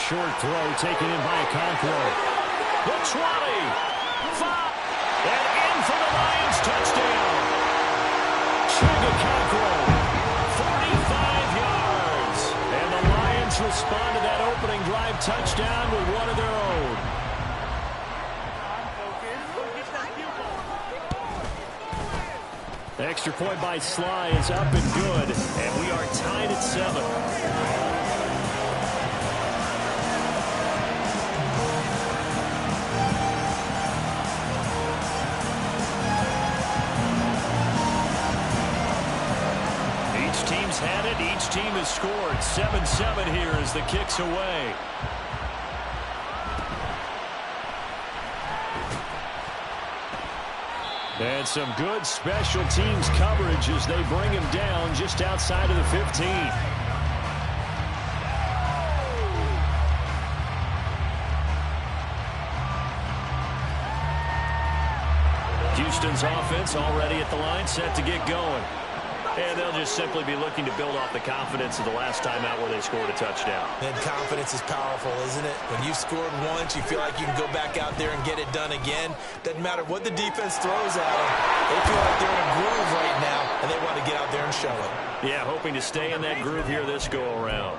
short throw taken in by Okonkwo. The 20, 5, and in for the Lions touchdown. Okonkwo, 45 yards. And the Lions respond to that opening drive touchdown with one of their own. The extra point by Sly is up and good, and we are tied at 7. Each team's had it. Each team has scored. 7-7 here as the kick's away. And some good special teams coverage as they bring him down just outside of the 15. Houston's offense already at the line, set to get going. And they'll just simply be looking to build off the confidence of the last time out where they scored a touchdown. And confidence is powerful, isn't it? When you've scored once, you feel like you can go back out there and get it done again. Doesn't matter what the defense throws at them. They feel like they're in a groove right now, and they want to get out there and show it. Yeah, hoping to stay in that groove here this go-around.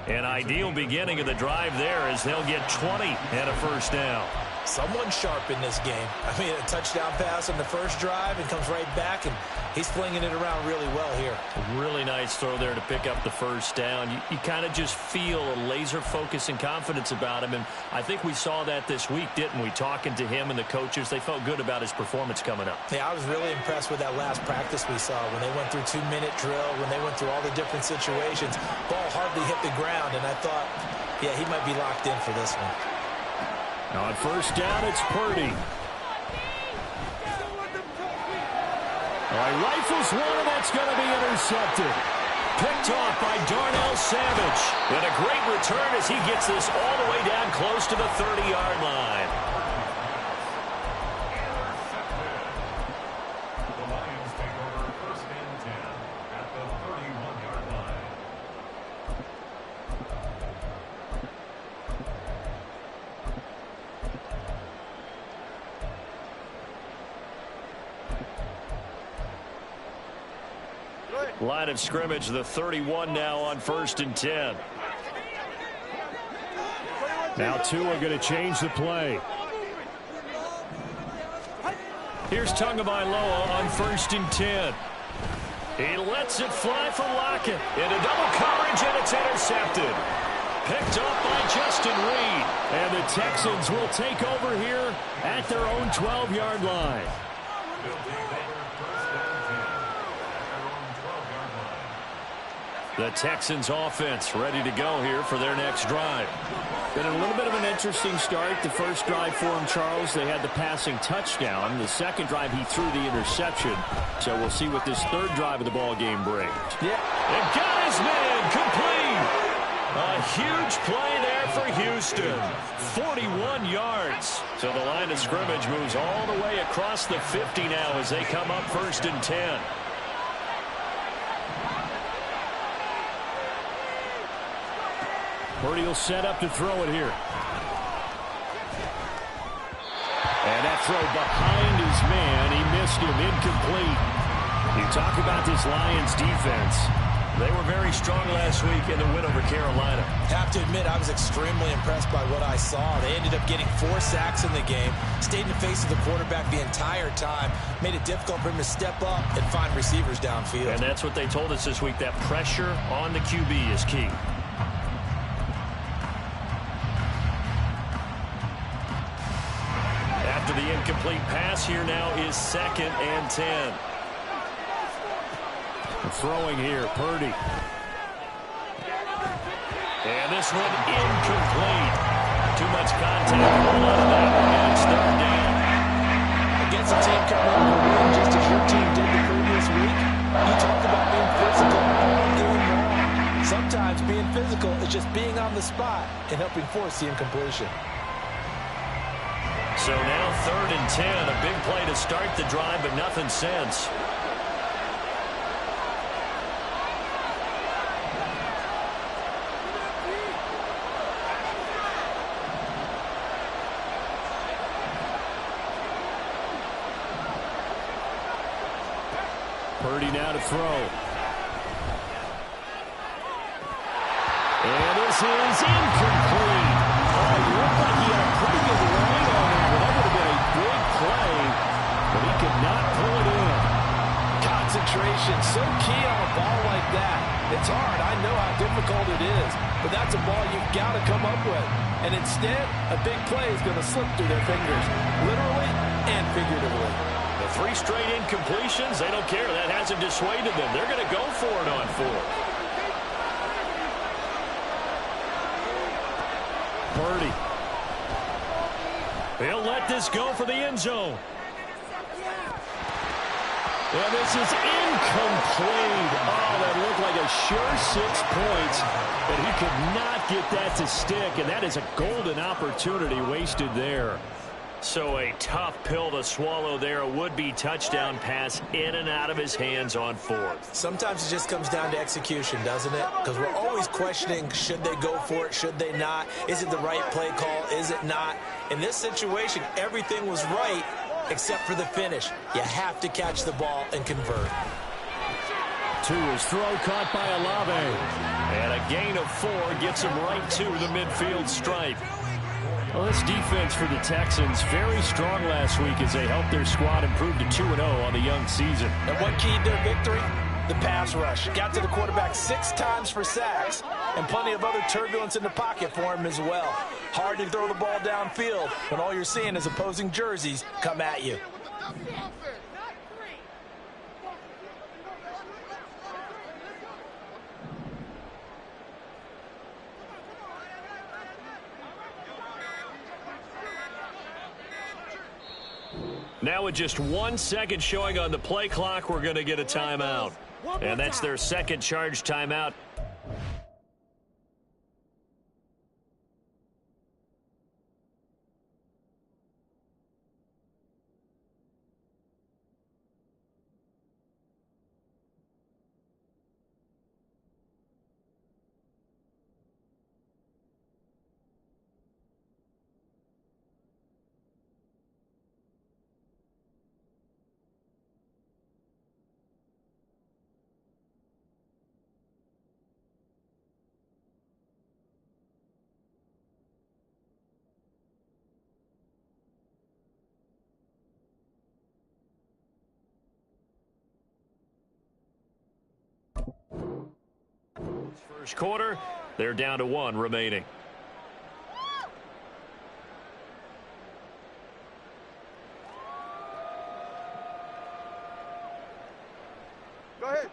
An ideal beginning of the drive there as they'll get 20 and a first down. Someone sharp in this game. I mean, a touchdown pass on the first drive and comes right back, and he's flinging it around really well here. Really nice throw there to pick up the first down. You kind of just feel a laser focus and confidence about him, and I think we saw that this week, didn't we? Talking to him and the coaches, they felt good about his performance coming up. Yeah, I was really impressed with that last practice we saw when they went through 2-minute drill, when they went through all the different situations. Ball hardly hit the ground, and I thought, yeah, he might be locked in for this one. Now on first down, it's Purdy. All right, rifles one, and that's going to be intercepted. Picked off by Darnell Savage. And a great return as he gets this all the way down close to the 30-yard line. The Lions take over first and 10 at the 31-yard line. Line of scrimmage, the 31 now on first and 10. Now Tua going to change the play. Here's Tagovailoa on first and 10. He lets it fly for Lockett. Into double coverage, and it's intercepted. Picked up by Justin Reed. And the Texans will take over here at their own 12-yard line. The Texans offense ready to go here for their next drive. Been a little bit of an interesting start. The first drive for him, Charles, they had the passing touchdown. The second drive, he threw the interception. So we'll see what this third drive of the ball game brings. Yeah. And got his man complete. A huge play there for Houston. 41 yards. So the line of scrimmage moves all the way across the 50 now as they come up first and 10. Purdy will set up to throw it here. And that throw behind his man. He missed him. Incomplete. You talk about this Lions defense. They were very strong last week in the win over Carolina. Have to admit, I was extremely impressed by what I saw. They ended up getting 4 sacks in the game, stayed in the face of the quarterback the entire time, made it difficult for him to step up and find receivers downfield. And that's what they told us this week, that pressure on the QB is key. After the incomplete pass, here now is second and 10. Throwing here, Purdy. And this one incomplete. Too much contact. Hold on to that one, and it's third down. Against a team coming up to win just as your team did the previous week, you talked about being physical all game long. Sometimes being physical is just being on the spot and helping force the incompletion. So now third and 10, a big play to start the drive, but nothing since. Purdy now to throw. And this is incomplete. Oh, it looked like he had a pretty good line on him, but that would have been a big play, but he could not pull it in. Concentration, so key on a ball like that. It's hard. I know how difficult it is, but that's a ball you've got to come up with. And instead, a big play is going to slip through their fingers, literally and figuratively. The 3 straight incompletions, they don't care. That hasn't dissuaded them. They're going to go for it on 4th. Purdy. He'll let this go for the end zone. And this is incomplete. Oh, that looked like a sure 6 points, but he could not get that to stick, and that is a golden opportunity wasted there. So a tough pill to swallow there. A would-be touchdown pass in and out of his hands on 4th. Sometimes it just comes down to execution, doesn't it? Because we're always questioning, should they go for it, should they not? Is it the right play call, is it not? In this situation, everything was right except for the finish. You have to catch the ball and convert. To his throw, caught by Olave. And a gain of 4 gets him right to the midfield stripe. Well, this defense for the Texans, very strong last week as they helped their squad improve to 2-0 on the young season. And what keyed their victory? The pass rush. Got to the quarterback 6 times for sacks, and plenty of other turbulence in the pocket for him as well. Hard to throw the ball downfield when all you're seeing is opposing jerseys come at you. Now with just 1 second showing on the play clock, we're going to get a timeout. And that's their second charge timeout. First quarter, they're down to 1 remaining. Go ahead.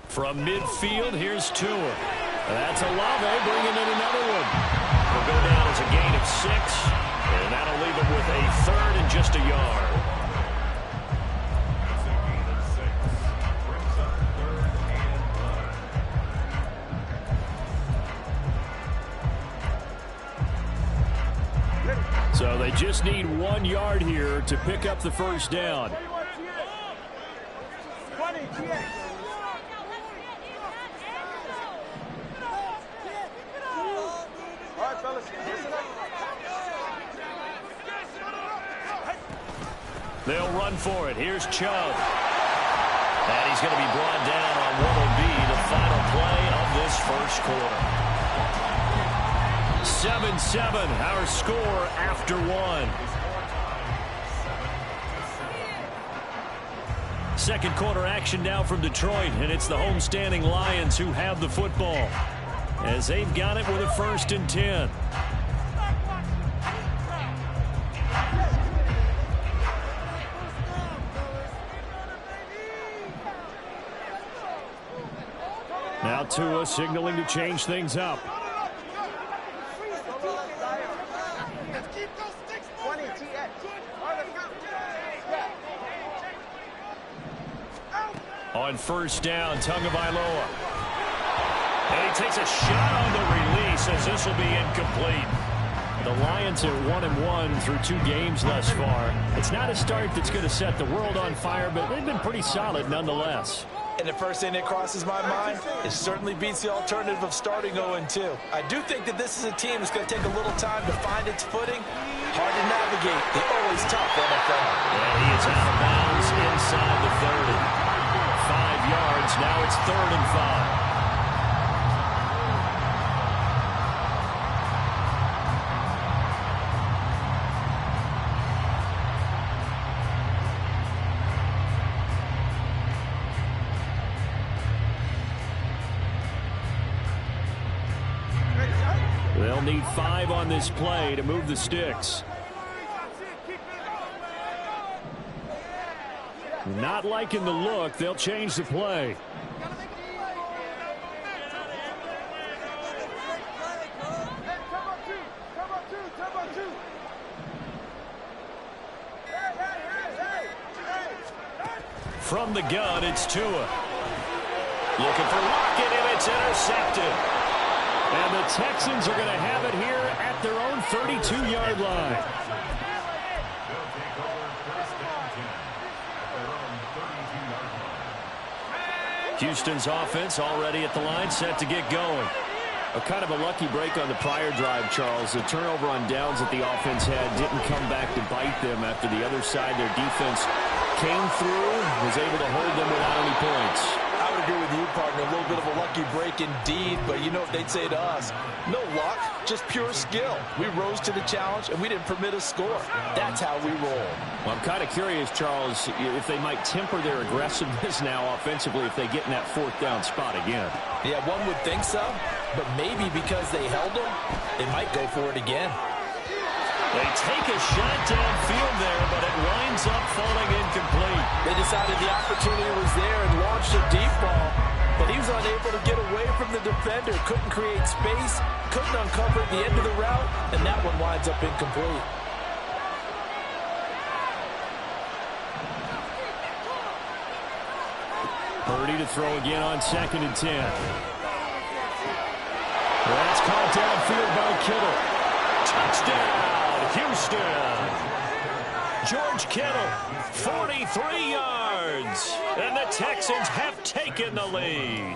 From midfield, here's Tua. That's Olave bringing in another one. Will go down as a gain of 6, and that'll leave him with a 3rd and just a yard. That's a gain of 6. Brings up 3rd and 1. So they just need 1 yard here to pick up the first down. 20, They'll run for it. Here's Chubb. And he's going to be brought down on what will be the final play of this first quarter. 7-7, our score after 1. Second quarter action now from Detroit, and it's the homestanding Lions who have the football as they've got it with a 1st and 10. Now Tua signaling to change things up. On first down, Tagovailoa. And he takes a shot on the release as this will be incomplete. The Lions are 1-1 through 2 games thus far. It's not a start that's going to set the world on fire, but they've been pretty solid nonetheless. And the first thing that crosses my mind, it certainly beats the alternative of starting 0-2. I do think that this is a team that's going to take a little time to find its footing. Hard to navigate. The always tough NFL. And he is out of bounds inside the 30. 5 yards. Now it's 3rd and 5. They'll need 5 on this play to move the sticks. Not liking the look. They'll change the play. From the gun, it's Tua. Looking for Lockett, and it's intercepted. And the Texans are going to have it here at their own 32-yard line. Houston's offense already at the line, set to get going. A kind of a lucky break on the prior drive, Charles. The turnover on downs that the offense had didn't come back to bite them after the other side. Their defense came through, was able to hold them without any points. I would agree with you, partner. A little bit of a lucky break indeed, but you know what they'd say to us? No luck, just pure skill. We rose to the challenge, and we didn't permit a score. That's how we roll. Well, I'm kind of curious, Charles, if they might temper their aggressiveness now offensively if they get in that 4th down spot again. Yeah, one would think so, but maybe because they held them, they might go for it again. They take a shot downfield there, but it winds up falling incomplete. They decided the opportunity was there and launched a deep ball, but he was unable to get away from the defender, couldn't create space, couldn't uncover the end of the route, and that one winds up incomplete. Purdy to throw again on 2nd and 10. That's caught downfield by Kittle. Touchdown! Houston. George Kittle, 43 yards. And the Texans have taken the lead.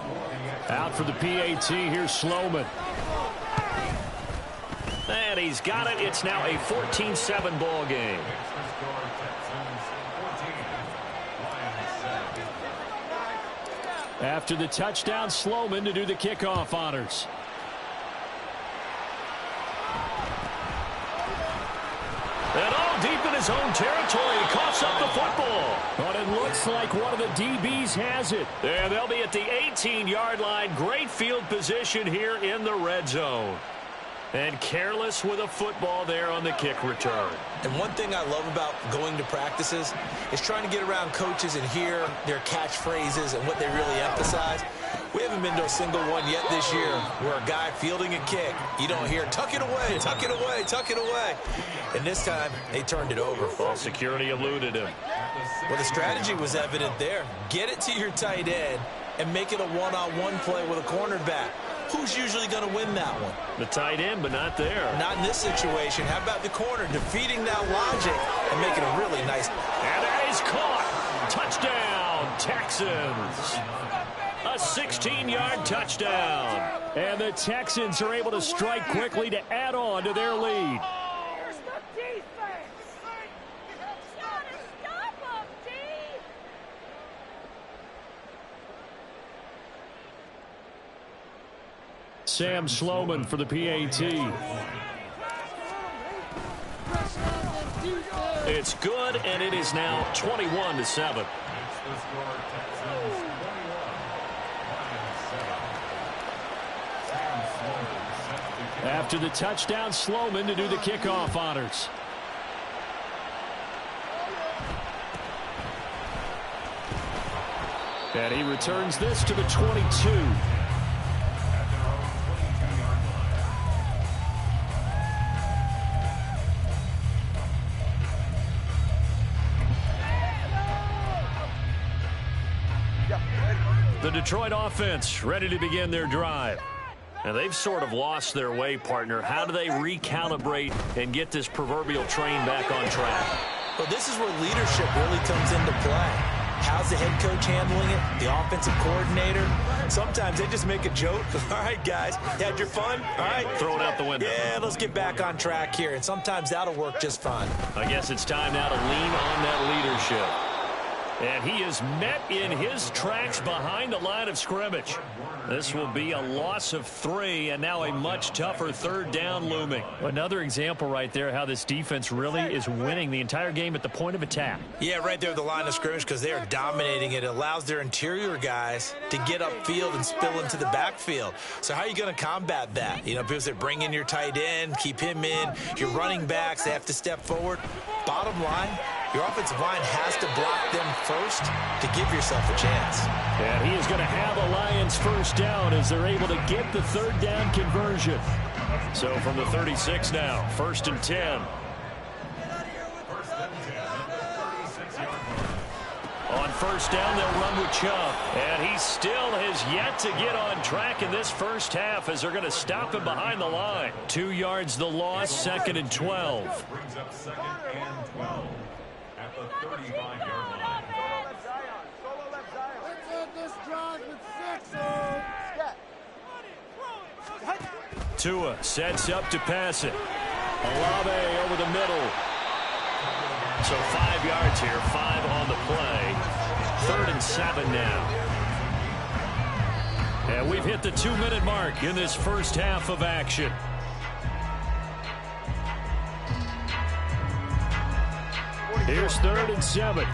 Out for the PAT, here's Sloman. And he's got it. It's now a 14-7 ball game. After the touchdown, Sloman to do the kickoff honors. And all deep in his own territory, he coughs up the football. But it looks like one of the DBs has it. And they'll be at the 18-yard line. Great field position here in the red zone. And careless with a football there on the kick return. And one thing I love about going to practices is trying to get around coaches and hear their catchphrases and what they really emphasize. We haven't been to a single one yet this year where a guy fielding a kick, you don't hear, tuck it away, tuck it away, tuck it away. And this time, they turned it over. Well, security eluded him. Well, the strategy was evident there. Get it to your tight end and make it a one-on-one play with a cornerback. Who's usually going to win that one? The tight end, but not there. Not in this situation. How about the corner defeating that logic and making a really nice... And that is caught. Touchdown, Texans. A 16-yard touchdown. And the Texans are able to strike quickly to add on to their lead. Sam Sloman for the PAT. It's good, and it is now 21-7. After the touchdown, Sloman to do the kickoff honors. And he returns this to the 22. The Detroit offense ready to begin their drive. And they've sort of lost their way, partner. How do they recalibrate and get this proverbial train back on track? Well, this is where leadership really comes into play. How's the head coach handling it? The offensive coordinator? Sometimes they just make a joke. All right, guys, you had your fun? All right. Throw it out the window. Yeah, let's get back on track here. And sometimes that'll work just fine. I guess it's time now to lean on that leadership. And he is met in his tracks behind the line of scrimmage. This will be a loss of 3, and now a much tougher third down looming. Another example right there how this defense really is winning the entire game at the point of attack. Yeah, right there at the line of scrimmage because they are dominating it. It allows their interior guys to get upfield and spill into the backfield. So how are you going to combat that? You know, because they bring in your tight end, keep him in. Your running backs, they have to step forward. Bottom line, your offensive line has to block them first to give yourself a chance. And he is going to have a Lions first down as they're able to get the third down conversion. So from the 36 now, 1st and 10. On first down, they'll run with Chubb. And he still has yet to get on track in this first half as they're going to stop him behind the line. 2 yards the loss, 2nd and 12. Brings up 2nd and 12 at the 35-yard line. Solo left Zion. Let's end this drive with 6. Tua sets up to pass it. Olave over the middle. So 5 yards here, 5 on the play. 3rd and 7 now. And we've hit the 2-minute mark in this first half of action. Here's 3rd and 7.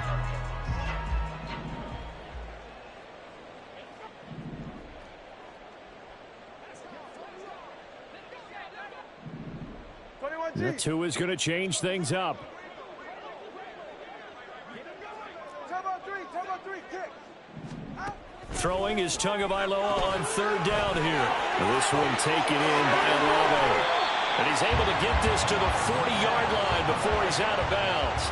The 2 is going to change things up. Throwing is Tagovailoa on 3rd down here. This one taken in by Olave. And he's able to get this to the 40-yard line before he's out of bounds.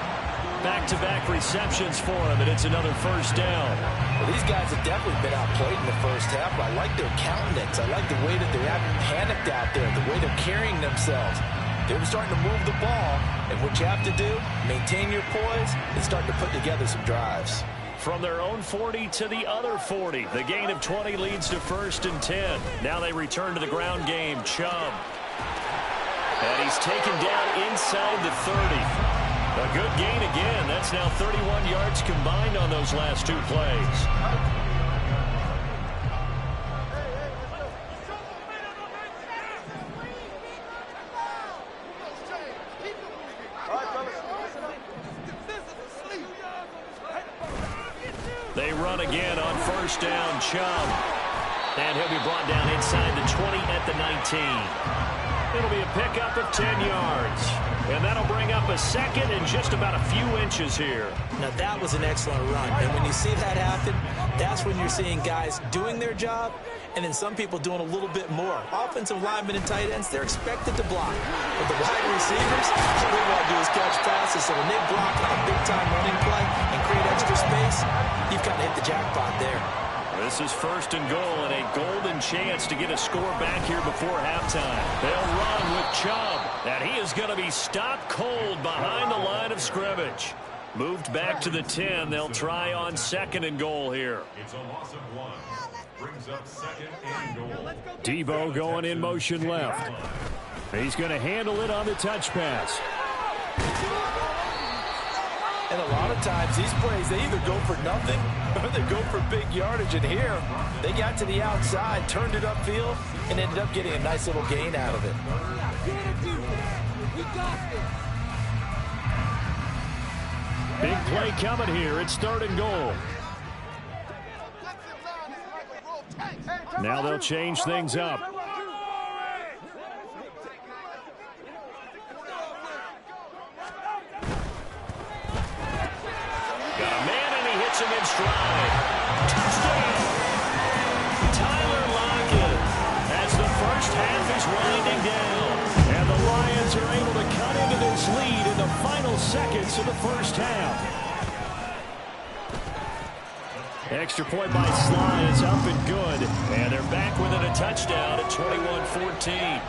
Back-to-back receptions for him, and it's another first down. Well, these guys have definitely been outplayed in the first half, but I like their countenance. I like the way that they're having panicked out there, the way they're carrying themselves. They were starting to move the ball, and what you have to do, maintain your poise and start to put together some drives. From their own 40 to the other 40. The gain of 20 leads to 1st and 10. Now they return to the ground game. Chubb. And he's taken down inside the 30. A good gain again. That's now 31 yards combined on those last 2 plays. They run again on first down, Chubb. And he'll be brought down inside the 20 at the 19. It'll be a pickup of 10 yards. And that'll bring up a 2nd and just about a few inches here. Now that was an excellent run. And when you see that happen, that's when you're seeing guys doing their job and then some people doing a little bit more. Offensive linemen and tight ends, they're expected to block. But the wide receivers, all they want to do is catch passes. So when they block on a big-time running play and create extra space, you've got to hit the jackpot there. This is 1st and goal and a golden chance to get a score back here before halftime. They'll run with Chubb, and he is going to be stopped cold behind the line of scrimmage. Moved back to the 10. They'll try on 2nd and goal here. It's a loss of 1. Brings up 2nd and goal. Devo going in motion left. He's going to handle it on the touch pass. And a lot of times these plays, they either go for nothing or they go for big yardage. And here, they got to the outside, turned it upfield, and ended up getting a nice little gain out of it. Big play coming here. It's 3rd and goal. Now they'll change things up. Got a man and he hits him in stride. Touchdown! Tyler Lockett as the first half is winding down. And the Lions are able to cut into this lead in the final seconds of the first half. Extra point by Sly is up and good. And they're back within a touchdown at 21-14.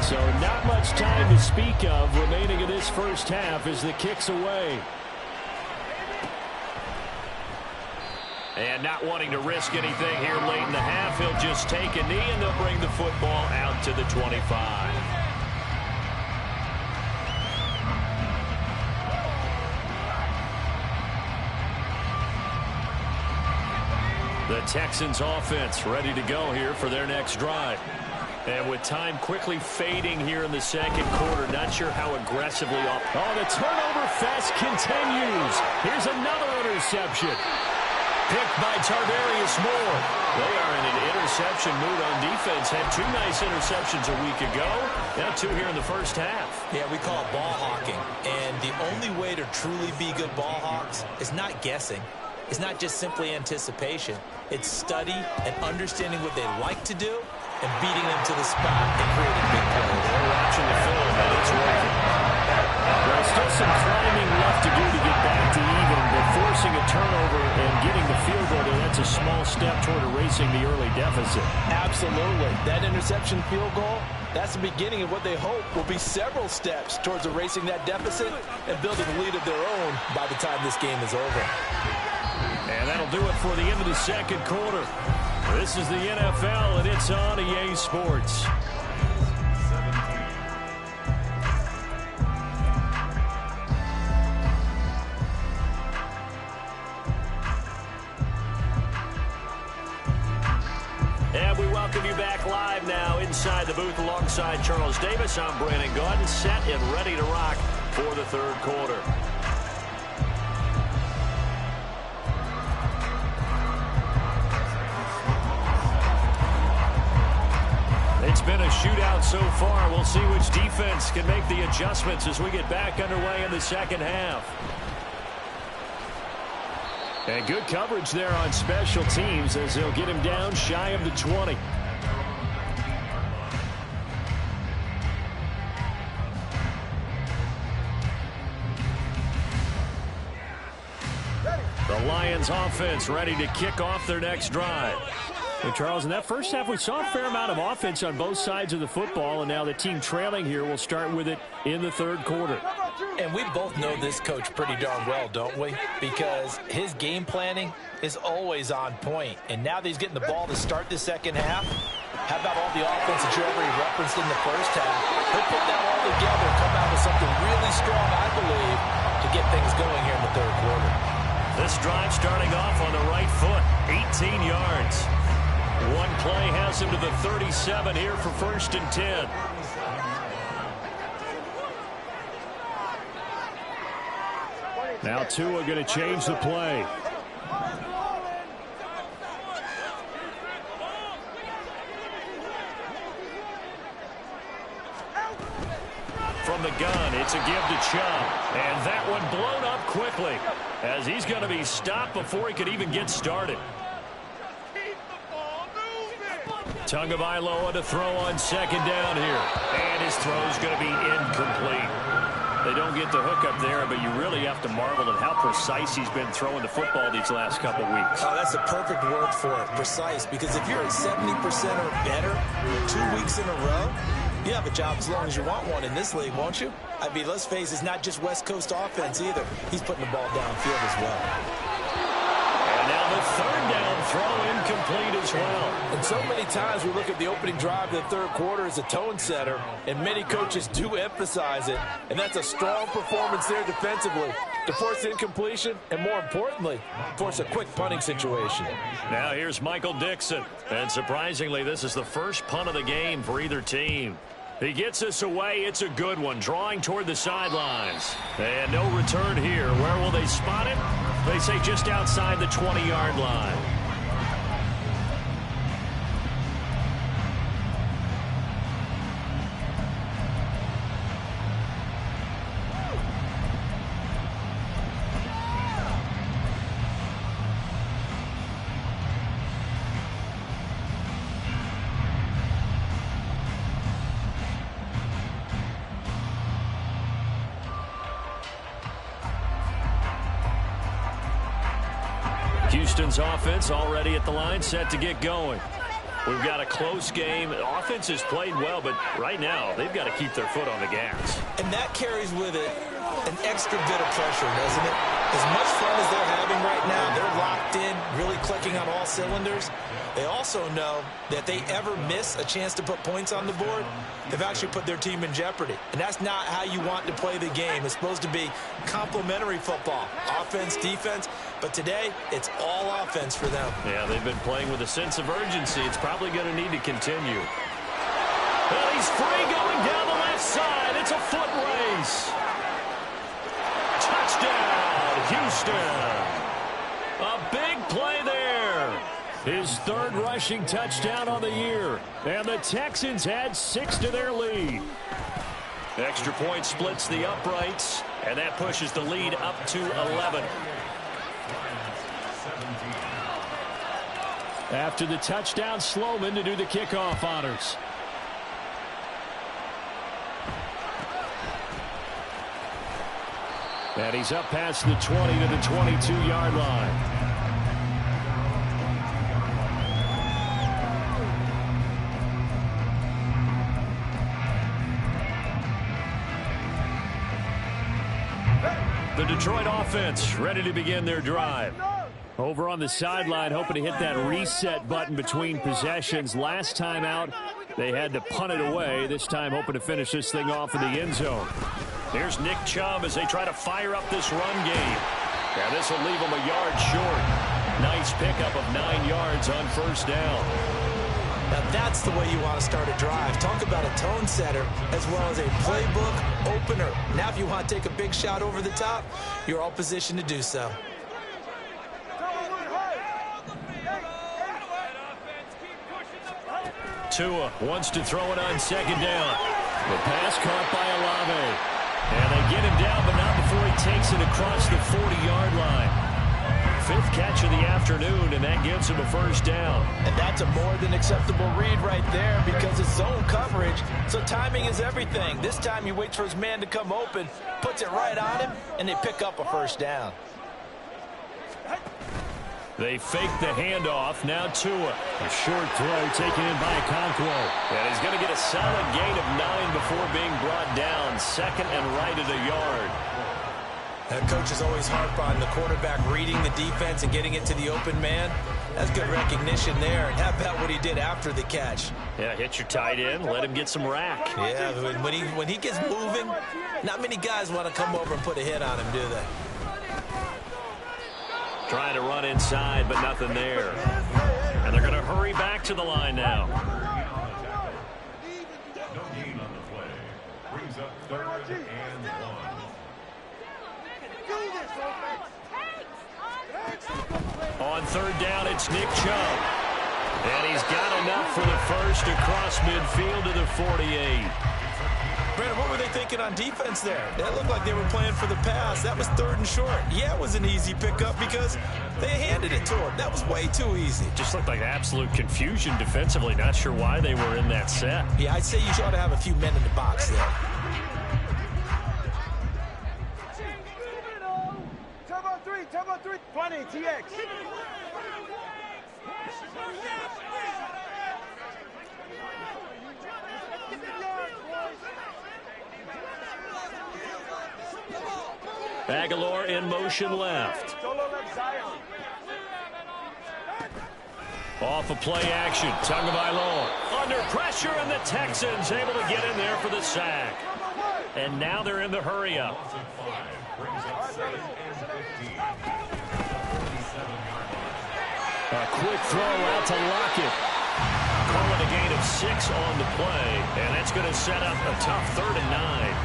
So not much time to speak of remaining in this first half as the kick's away. And not wanting to risk anything here late in the half, he'll just take a knee and they'll bring the football out to the 25. The Texans offense ready to go here for their next drive. And with time quickly fading here in the second quarter, not sure how aggressively off. Oh, the turnover fest continues. Here's another interception. Picked by Tarvarius Moore. They are in an interception mood on defense. Had two nice interceptions a week ago. Now two here in the first half. Yeah, we call it ball hawking. And the only way to truly be good ball hawks is not guessing. It's not just simply anticipation. It's study and understanding what they like to do and beating them to the spot and creating big plays. We're watching the film, and it's working. There's still some climbing left to do to get back to even, but forcing a turnover and getting the field goal there, that's a small step toward erasing the early deficit. Absolutely. That interception field goal, that's the beginning of what they hope will be several steps towards erasing that deficit and building a lead of their own by the time this game is over. And that'll do it for the end of the second quarter. This is the NFL, and it's on EA Sports. And we welcome you back live now inside the booth alongside Charles Davis. I'm Brandon Gaudin, set and ready to rock for the third quarter. It's been a shootout so far. We'll see which defense can make the adjustments as we get back underway in the second half. And good coverage there on special teams as they'll get him down shy of the 20. The Lions offense ready to kick off their next drive. Well, Charles, in that first half, we saw a fair amount of offense on both sides of the football, and now the team trailing here will start with it in the third quarter. And we both know this coach pretty darn well, don't we? Because his game planning is always on point. And now that he's getting the ball to start the second half, how about all the offense that you already referenced in the first half? He'll put that all together and come out with something really strong, I believe, to get things going here in the third quarter. This drive starting off on the right foot, 18 yards. One play has him to the 37 here for 1st and 10. Now Tua going to change the play. From the gun, it's a give to Chubb. And that one blown up quickly as he's going to be stopped before he could even get started. Tagovailoa to throw on second down here. And his throw's going to be incomplete. They don't get the hook up there, but you really have to marvel at how precise he's been throwing the football these last couple weeks. Oh, that's a perfect word for it, precise, because if you're at 70% or better 2 weeks in a row, you have a job as long as you want one in this league, won't you? I mean, let's face it, it's not just West Coast offense either. He's putting the ball downfield as well. And now the third down throw incomplete as well. And so many times we look at the opening drive of the third quarter as a tone setter, and many coaches do emphasize it, and that's a strong performance there defensively to force incompletion and, more importantly, force a quick punting situation. Now here's Michael Dixon, and surprisingly, this is the first punt of the game for either team. He gets this away. It's a good one, drawing toward the sidelines. And no return here. Where will they spot it? They say just outside the 20-yard line. Houston's offense already at the line, set to get going. We've got a close game. Offense has played well, but right now they've got to keep their foot on the gas. And that carries with it an extra bit of pressure, doesn't it? As much fun as they're having right now, they're locked in, really clicking on all cylinders. They also know that they ever miss a chance to put points on the board, they've actually put their team in jeopardy. And that's not how you want to play the game. It's supposed to be complementary football, offense, defense. But today, it's all offense for them. Yeah, they've been playing with a sense of urgency. It's probably going to need to continue. Well, he's free going down the left side. It's a foot race. Touchdown, Houston. A big play there. His third rushing touchdown on the year. And the Texans add 6 to their lead. Extra point splits the uprights, and that pushes the lead up to 11. After the touchdown, Sloman to do the kickoff honors. And he's up past the 20 to the 22-yard line. The Detroit offense ready to begin their drive. Over on the sideline, hoping to hit that reset button between possessions. Last time out, they had to punt it away. This time, hoping to finish this thing off in the end zone. Here's Nick Chubb as they try to fire up this run game. Now, this will leave them a yard short. Nice pickup of 9 yards on first down. Now that's the way you want to start a drive. Talk about a tone setter as well as a playbook opener. Now if you want to take a big shot over the top, you're all positioned to do so. Tua wants to throw it on second down. The pass caught by Olave. And they get him down, but not before he takes it across the 40-yard line. 5th catch of the afternoon, and that gives him a first down. And that's a more than acceptable read right there because it's zone coverage, so timing is everything. This time he waits for his man to come open, puts it right on him, and they pick up a first down. They fake the handoff. Now Tua. A short throw taken in by Okonkwo. And he's going to get a solid gain of 9 before being brought down. Second and right at a yard. That coach is always harp on the quarterback reading the defense and getting it to the open man. That's good recognition there. And how about what he did after the catch? Yeah, hit your tight end, let him get some rack. Yeah, when he gets moving, not many guys want to come over and put a hit on him, do they? Trying to run inside, but nothing there. And they're going to hurry back to the line now. No gain on the play. Brings up 3rd and 1. On 3rd down, it's Nick Chubb. And he's got enough for the first across midfield to the 48. Brandon, what were they thinking on defense there? That looked like they were playing for the pass. That was 3rd and short. Yeah, it was an easy pickup because they handed it to him. That was way too easy. Just looked like absolute confusion defensively. Not sure why they were in that set. Yeah, I'd say you ought to have a few men in the box there. Turbo 3, 20, TX. Aguilar in motion left. Solo left Zion. Off of play action. Tagovailoa under pressure, and the Texans able to get in there for the sack. And now they're in the hurry up. A quick throw out to Lockett. Calling a gain of 6 on the play, and that's going to set up a tough 3rd and 9.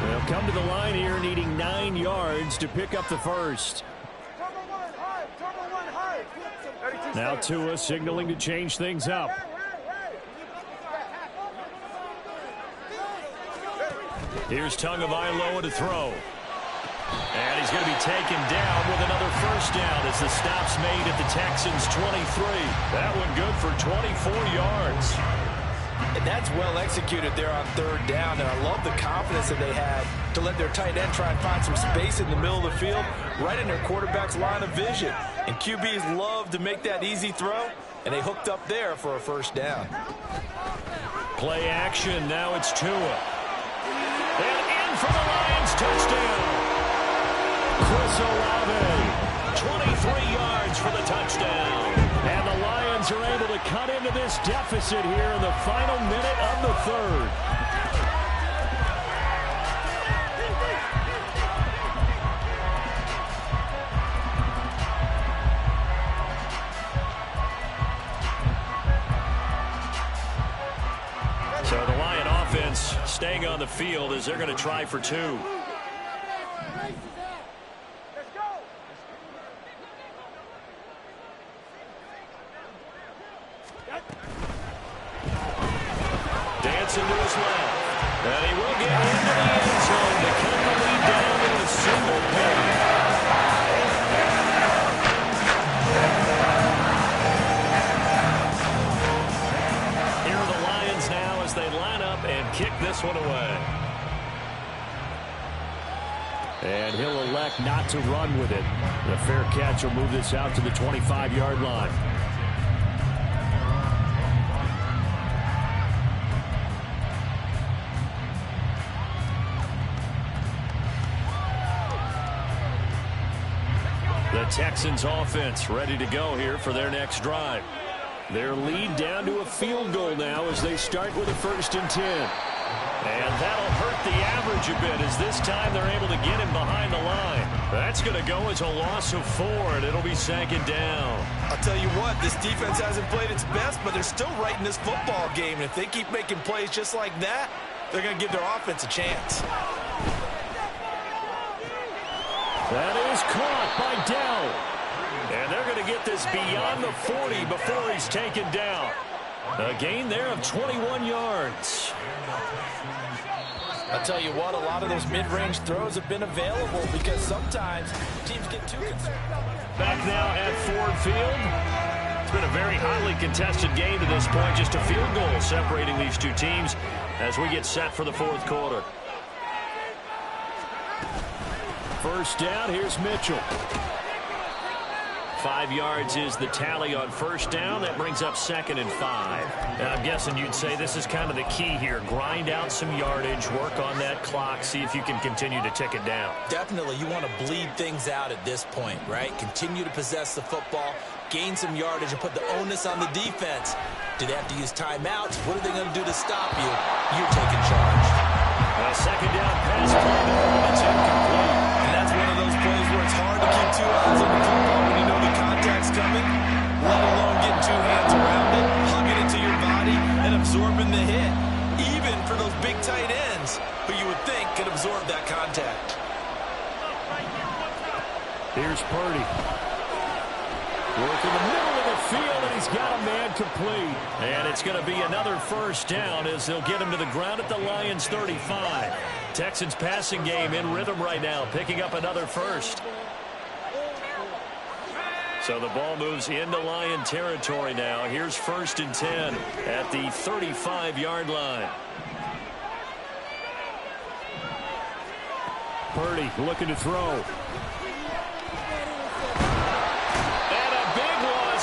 They'll come to the line here needing 9 yards to pick up the first. Now Tua signaling to change things up. Here's Tagovailoa to throw. And he's going to be taken down with another first down as the stop's made at the Texans' 23. That one good for 24 yards. And that's well executed there on third down. And I love the confidence that they had to let their tight end try and find some space in the middle of the field, right in their quarterback's line of vision. And QBs love to make that easy throw, and they hooked up there for a first down. Play action. Now it's Tua. And in for the Lions. Touchdown. Chris Olave. 23 yards for the touchdown. And the Lions are able to cut into this deficit here in the final minute of the third. So the Lion offense staying on the field as they're going to try for two. Dancing to his left. And he will get into the end zone to cut the lead down to a single pick. Here are the Lions now as they line up and kick this one away. And he'll elect not to run with it. The fair catch will move this out to the 25-yard line. The Texans offense ready to go here for their next drive. Their lead down to a field goal now as they start with a 1st and 10. And that'll hurt the average a bit as this time they're able to get him behind the line. That's going to go as a loss of 4, and it'll be 2nd down. I'll tell you what, this defense hasn't played its best, but they're still right in this football game. And if they keep making plays just like that, they're going to give their offense a chance. That is caught by Dell. And they're going to get this beyond the 40 before he's taken down. A gain there of 21 yards. I'll tell you what, a lot of those mid-range throws have been available because sometimes teams get too concerned. Back now at Ford Field. It's been a very highly contested game to this point. Just a field goal separating these two teams as we get set for the 4th quarter. First down, here's Mitchell. 5 yards is the tally on first down. That brings up 2nd and 5. And I'm guessing you'd say this is kind of the key here. Grind out some yardage, work on that clock, see if you can continue to tick it down. Definitely, you want to bleed things out at this point, right? Continue to possess the football, gain some yardage, and put the onus on the defense. Do they have to use timeouts? What are they going to do to stop you? You're taking charge. A 2nd down pass play there, and it's incomplete. And that's one of those plays where it's hard to keep 2 eyes on the football when you know the contact's coming, let alone getting 2 hands around it, hugging it to your body, and absorbing the hit, even for those big tight ends who you would think could absorb that contact. Here's Purdy. Work in the middle of the field, and he's got a man complete. And it's going to be another first down as they'll get him to the ground at the Lions' 35. Texans passing game in rhythm right now, picking up another first. So the ball moves into Lion territory now. Here's 1st and 10 at the 35-yard line. Purdy looking to throw.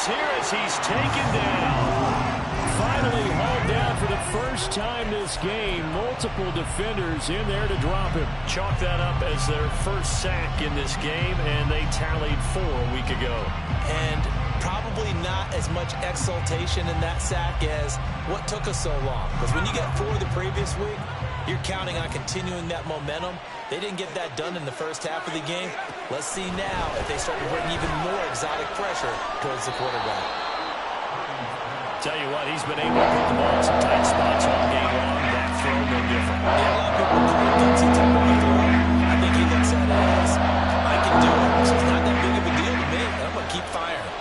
Here as he's taken down. Finally hauled down for the first time this game. Multiple defenders in there to drop him. Chalk that up as their first sack in this game, and they tallied 4 a week ago. And probably not as much exultation in that sack as what took us so long. Because when you get 4 the previous week, you're counting on continuing that momentum. They didn't get that done in the first half of the game. Let's see now if they start to bring even more exotic pressure towards the quarterback. Tell you what, he's been able to put the ball in some tight spots all game long. That throw no different. Yeah, a lot of people call it gutsy type of throw. I think he looks at it as, I can do it, so it's not that big of a deal to me. I'm going to keep firing.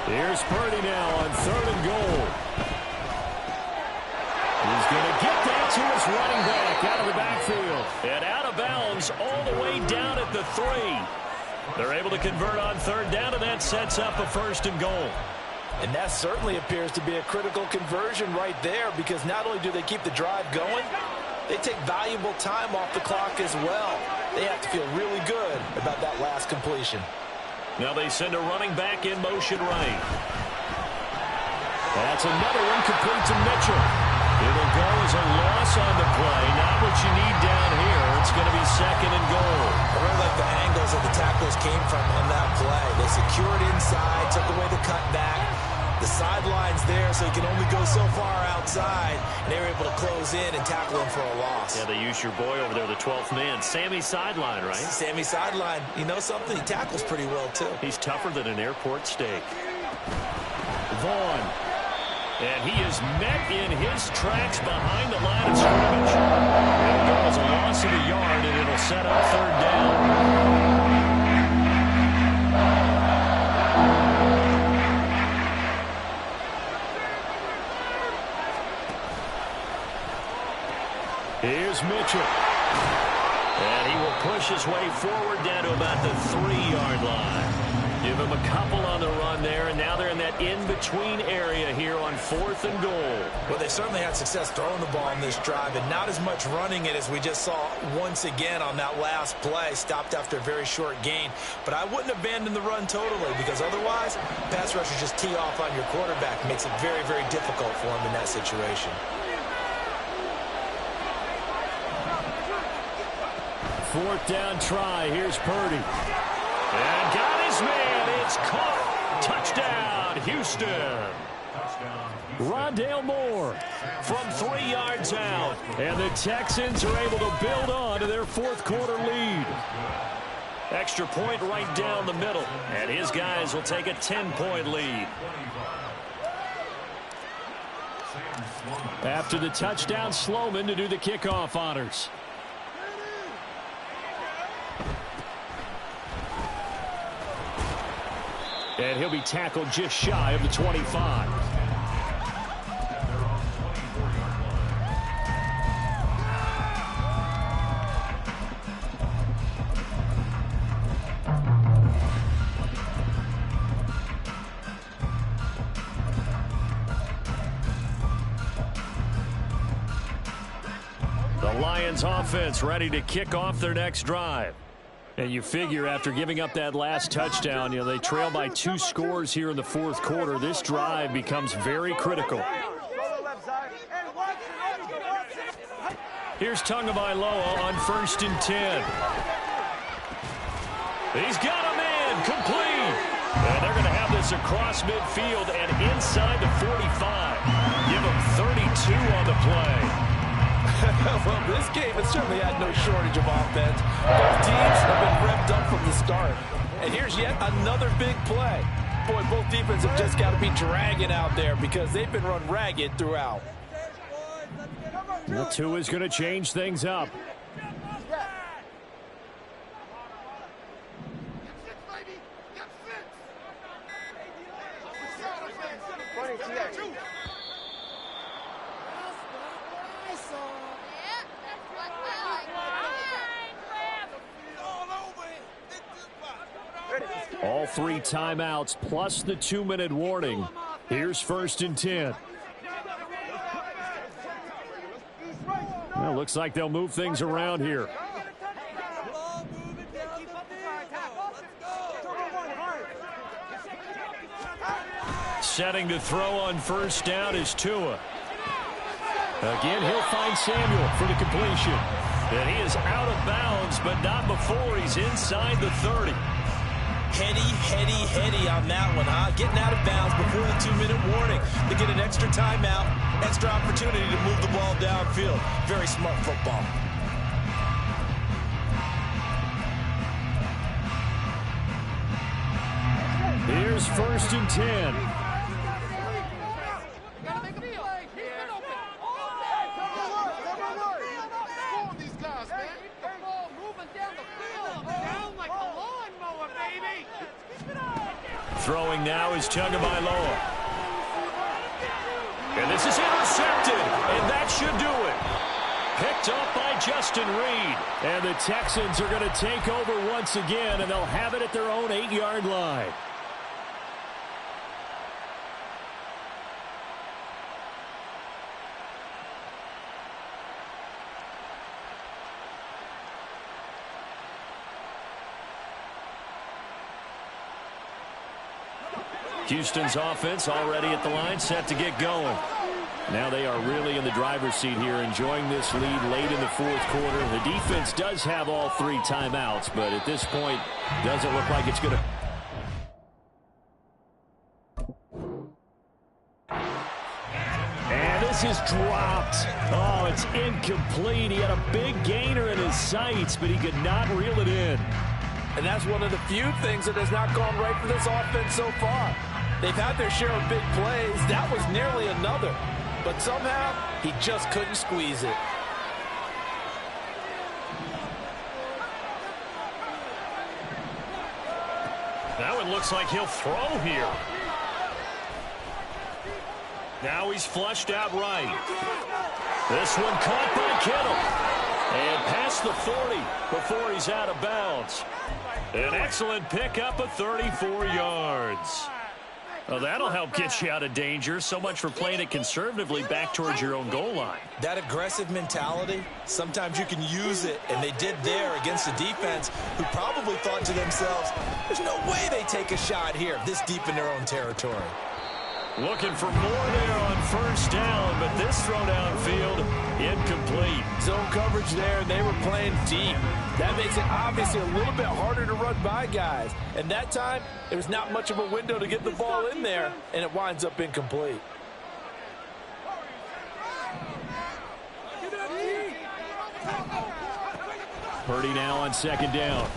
Here's Purdy now on 3rd and goal. He's going to get that to his running back out of the backfield. And out of bounds all the way down at the 3. They're able to convert on third down, and that sets up a 1st and goal. And that certainly appears to be a critical conversion right there, because not only do they keep the drive going, they take valuable time off the clock as well. They have to feel really good about that last completion. Now they send a running back in motion right. That's another one complete to Mitchell. It'll go as a loss on the play. Not what you need down here. It's going to be 2nd and goal. I really like the angles that the tackles came from on that play. They secured inside, took away the cutback. The sideline's there, so he can only go so far outside. And they were able to close in and tackle him for a loss. Yeah, they used your boy over there, the 12th man. Sammy Sideline, right? Sammy Sideline. You know something? He tackles pretty well, too. He's tougher than an airport steak. Vaughn. And he is met in his tracks behind the line of scrimmage. It'll go as a loss of a yard, and it'll set up 3rd down. Here's Mitchell. And he will push his way forward down to about the 3-yard line. Give him a couple on the run there, and now they're in that in-between area here on 4th and goal. Well, they certainly had success throwing the ball in this drive, and not as much running it as we just saw once again on that last play. Stopped after a very short gain. But I wouldn't abandon the run totally, because otherwise, pass rushers just tee off on your quarterback. Makes it very, very difficult for him in that situation. 4th down try. Here's Purdy. And got his man. It's caught. Touchdown, Houston. Rondale Moore from 3 yards out. And the Texans are able to build on to their 4th quarter lead. Extra point right down the middle. And his guys will take a 10-point lead. After the touchdown, Sloman to do the kickoff honors. And he'll be tackled just shy of the 25. The Lions offense ready to kick off their next drive. And you figure after giving up that last touchdown, they trail by 2 scores here in the 4th quarter. This drive becomes very critical. Here's Tagovailoa on 1st and 10. He's got a man complete. And they're going to have this across midfield and inside the 45. Give him 32 on the play. Well, this game has certainly had no shortage of offense. Both teams have been revved up from the start. And here's yet another big play. Boy, both defenses have just got to be dragging out there because they've been run ragged throughout. The 2 is going to change things up. All 3 timeouts plus the 2-minute warning. Here's 1st and 10. Well, looks like they'll move things around here. Setting to throw on 1st down is Tua. Again, he'll find Samuel for the completion. And he is out of bounds, but not before he's inside the 30. Heady on that one, huh? Getting out of bounds before the 2-minute warning. They get an extra timeout, extra opportunity to move the ball downfield. Very smart football. Here's 1st and 10. Throwing now is Tagovailoa. And this is intercepted, and that should do it. Picked up by Justin Reed. And the Texans are going to take over once again, and they'll have it at their own 8-yard line. Houston's offense already at the line, set to get going. Now they are really in the driver's seat here, enjoying this lead late in the fourth quarter. The defense does have all 3 timeouts, but at this point, doesn't look like it's going to... And this is dropped. Oh, it's incomplete. He had a big gainer in his sights, but he could not reel it in. And that's one of the few things that has not gone right for this offense so far. They've had their share of big plays. That was nearly another. But somehow, he just couldn't squeeze it. Now it looks like he'll throw here. Now he's flushed out right. This one caught by Kittle. And past the 40 before he's out of bounds. An excellent pickup of 34 yards. Well, that'll help get you out of danger. So much for playing it conservatively back towards your own goal line. That aggressive mentality, sometimes you can use it, and they did there against a defense who probably thought to themselves, there's no way they take a shot here this deep in their own territory. Looking for more there on first down, but this throw downfield incomplete. Zone coverage there, and they were playing deep. That makes it obviously a little bit harder to run by guys. And that time, there was not much of a window to get the ball in there, and it winds up incomplete. Purdy now on second down.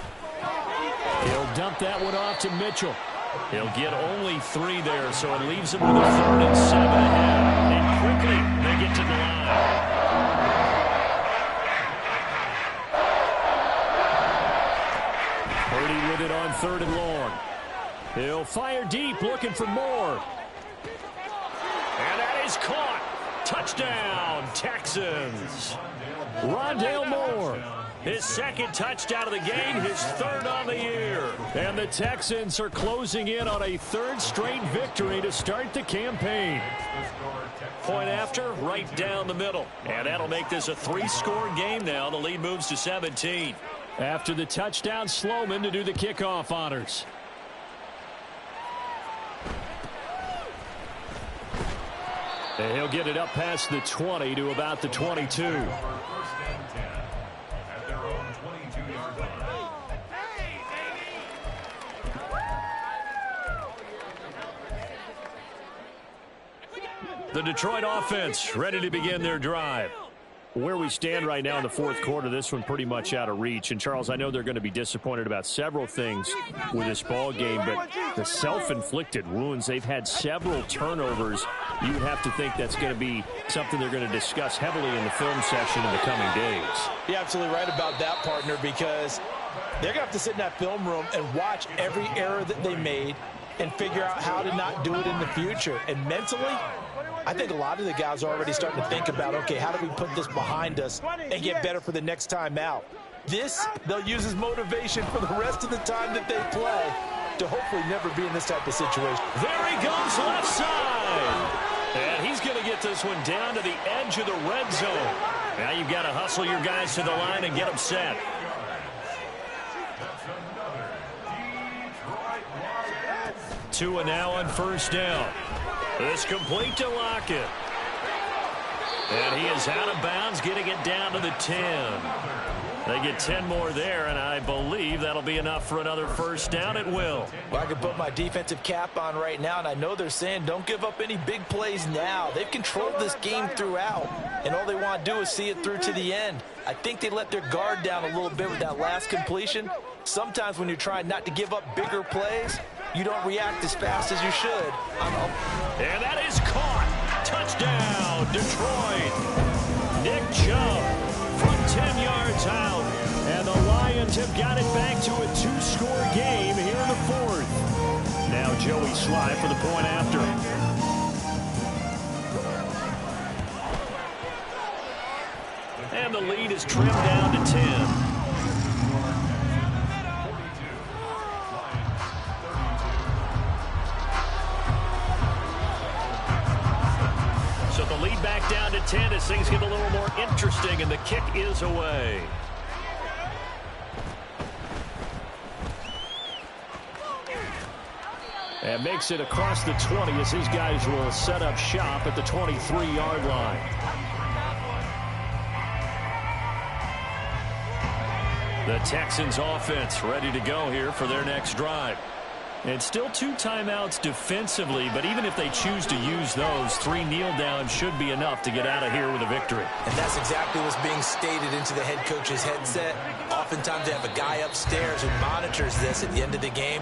He'll dump that one off to Mitchell. He'll get only 3 there, so it leaves him with a 3rd and 7 ahead. And quickly, they get to the line. Purdy with it on 3rd and long. He'll fire deep, looking for more. And that is caught. Touchdown, Texans. Rondale Moore. His 2nd touchdown of the game, his 3rd on the year. And the Texans are closing in on a 3rd straight victory to start the campaign. Point after, right down the middle. And that'll make this a 3-score game now. The lead moves to 17. After the touchdown, Sloman to do the kickoff honors. And he'll get it up past the 20 to about the 22. The Detroit offense ready to begin their drive. Where we stand right now in the fourth quarter, this one pretty much out of reach. And, Charles, I know they're going to be disappointed about several things with this ball game, but the self-inflicted wounds, they've had several turnovers. You would have to think that's going to be something they're going to discuss heavily in the film session in the coming days. You're absolutely right about that, partner, because they're going to have to sit in that film room and watch every error that they made and figure out how to not do it in the future. And mentally, I think a lot of the guys are already starting to think about, okay, how do we put this behind us and get better for the next time out? This, they'll use as motivation for the rest of the time that they play to hopefully never be in this type of situation. There he goes, left side. And he's going to get this one down to the edge of the red zone. Now you've got to hustle your guys to the line and get them set. Tua now on first down. It's complete to Lockett. And he is out of bounds, getting it down to the 10. They get 10 more there, and I believe that'll be enough for another first down. It will. Well, I can put my defensive cap on right now, and I know they're saying don't give up any big plays now. They've controlled this game throughout, and all they want to do is see it through to the end. I think they let their guard down a little bit with that last completion. Sometimes when you're trying not to give up bigger plays, you don't react as fast as you should. And that is caught. Touchdown, Detroit. Nick Chubb from 10 yards out. And the Lions have got it back to a 2-score game here in the fourth. Now Joey Sly for the point after. And the lead is is trimmed down to 10. So the lead back down to 10 as things get a little more interesting, and the kick is away. And makes it across the 20 as his guys will set up shop at the 23-yard line. The Texans offense ready to go here for their next drive. And still 2 timeouts defensively, but even if they choose to use those, 3 kneel downs should be enough to get out of here with a victory. And that's exactly what's being stated into the head coach's headset. Oftentimes they have a guy upstairs who monitors this at the end of the game